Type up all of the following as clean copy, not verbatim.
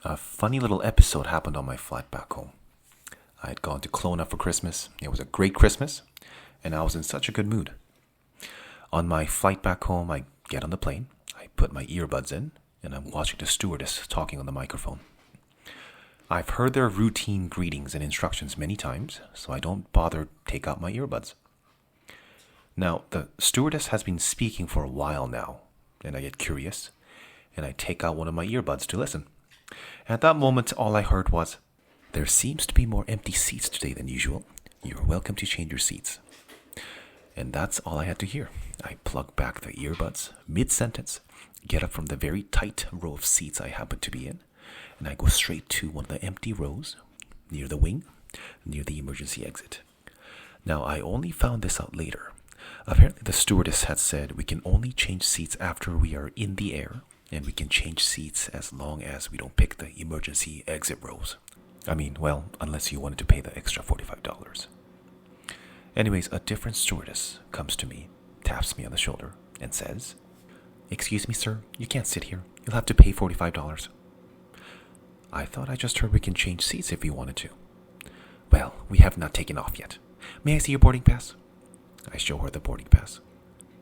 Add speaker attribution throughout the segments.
Speaker 1: A funny little episode happened on my flight back home. I had gone to Kelowna for Christmas. It was a great Christmas, and I was in such a good mood. On my flight back home, I get on the plane, I put my earbuds in, and I'm watching the stewardess talking on the microphone. I've heard their routine greetings and instructions many times, so I don't bother take out my earbuds. Now, the stewardess has been speaking for a while now, and I get curious, and I take out one of my earbuds to listen. At that moment, all I heard was, "There seems to be more empty seats today than usual. You're welcome to change your seats." And that's all I had to hear. I plug back the earbuds mid-sentence, get up from the very tight row of seats I happen to be in, and I go straight to one of the empty rows near the wing, near the emergency exit. Now, I only found this out later. Apparently, the stewardess had said we can only change seats after we are in the air, and we can change seats as long as we don't pick the emergency exit rows. Unless you wanted to pay the extra $45. Anyways, a different stewardess comes to me, taps me on the shoulder, and says, "Excuse me, sir, you can't sit here. You'll have to pay $45. I thought I just heard we can change seats if we wanted to. "Well, we have not taken off yet. May I see your boarding pass?" I show her the boarding pass.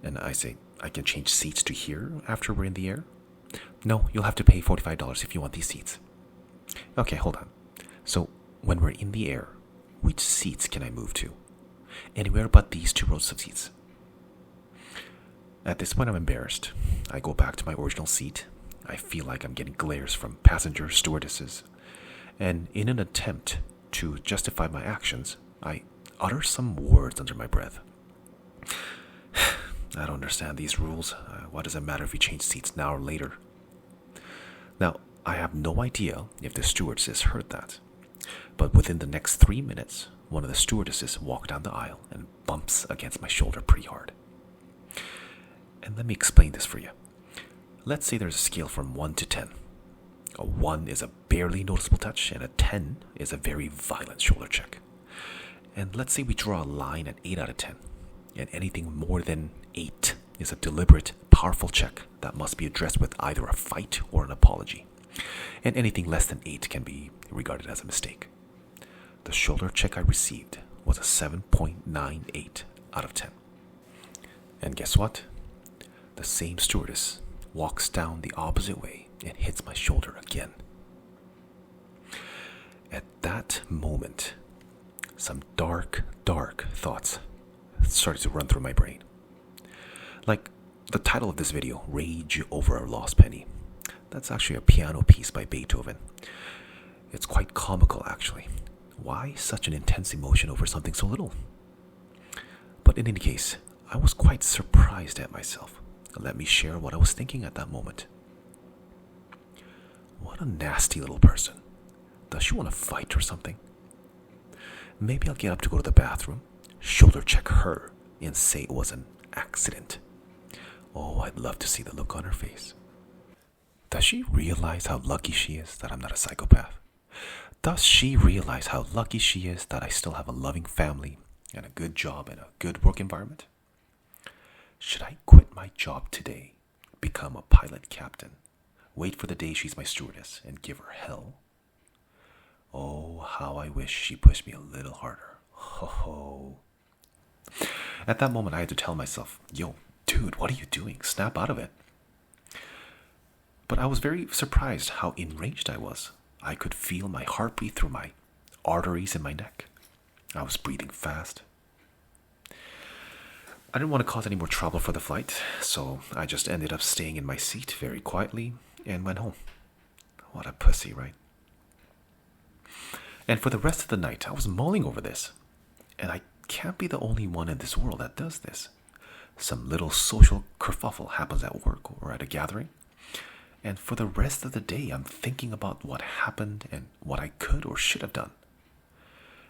Speaker 1: And I say, "I can change seats to here after we're in the air?" "No, you'll have to pay $45 if you want these seats." "Okay, hold on. So, when we're in the air, which seats can I move to?" "Anywhere but these two rows of seats." At this point, I'm embarrassed. I go back to my original seat. I feel like I'm getting glares from passenger stewardesses. And in an attempt to justify my actions, I utter some words under my breath. "I don't understand these rules. What does it matter if we change seats now or later?" Now, I have no idea if the stewardesses heard that, but within the next 3 minutes, one of the stewardesses walked down the aisle and bumps against my shoulder pretty hard. And let me explain this for you. Let's say there's a scale from 1 to 10. A 1 is a barely noticeable touch, and a 10 is a very violent shoulder check. And let's say we draw a line at 8 out of 10, and anything more than 8 is a deliberate, powerful check that must be addressed with either a fight or an apology. And anything less than 8 can be regarded as a mistake. The shoulder check I received was a 7.98 out of 10. And guess what? The same stewardess walks down the opposite way and hits my shoulder again. At that moment, some dark thoughts started to run through my brain. Like the title of this video, "Rage Over a Lost Penny." That's actually a piano piece by Beethoven. It's quite comical, actually. Why such an intense emotion over something so little? But in any case, I was quite surprised at myself. Let me share what I was thinking at that moment. What a nasty little person. Does she want to fight or something? Maybe I'll get up to go to the bathroom, shoulder check her, and say it was an accident. Oh, I'd love to see the look on her face. Does she realize how lucky she is that I'm not a psychopath? Does she realize how lucky she is that I still have a loving family and a good job and a good work environment? Should I quit my job today, become a pilot captain, wait for the day she's my stewardess, and give her hell? Oh, how I wish she pushed me a little harder. Ho. At that moment, I had to tell myself, "Yo, dude, what are you doing? Snap out of it." But I was very surprised how enraged I was. I could feel my heartbeat through my arteries in my neck. I was breathing fast. I didn't want to cause any more trouble for the flight, so I just ended up staying in my seat very quietly and went home. What a pussy, right? And for the rest of the night, I was mulling over this. And I can't be the only one in this world that does this. Some little social kerfuffle happens at work or at a gathering. And for the rest of the day, I'm thinking about what happened and what I could or should have done.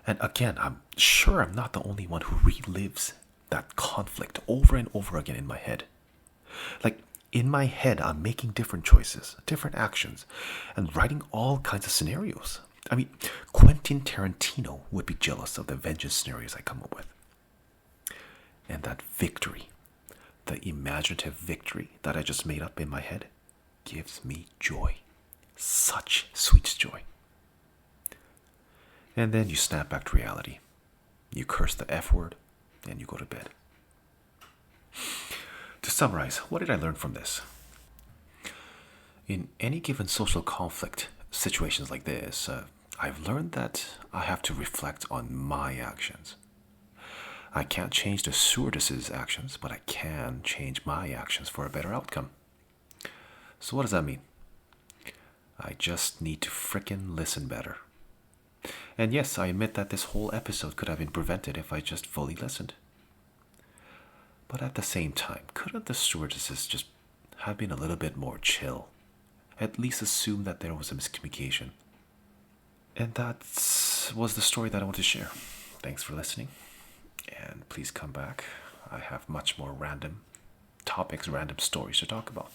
Speaker 1: And again, I'm sure I'm not the only one who relives that conflict over and over again in my head. Like, in my head, I'm making different choices, different actions, and writing all kinds of scenarios. Quentin Tarantino would be jealous of the vengeance scenarios I come up with. And that victory, the imaginative victory that I just made up in my head, gives me joy. Such sweet joy. And then you snap back to reality. You curse the F word, and you go to bed. To summarize, what did I learn from this? In any given social conflict, situations like this, I've learned that I have to reflect on my actions. I can't change the stewardess's actions, but I can change my actions for a better outcome. So what does that mean? I just need to frickin' listen better. And yes, I admit that this whole episode could have been prevented if I just fully listened. But at the same time, couldn't the stewardesses just have been a little bit more chill? At least assume that there was a miscommunication. And that was the story that I wanted to share. Thanks for listening. And please come back. I have much more random topics, random stories to talk about.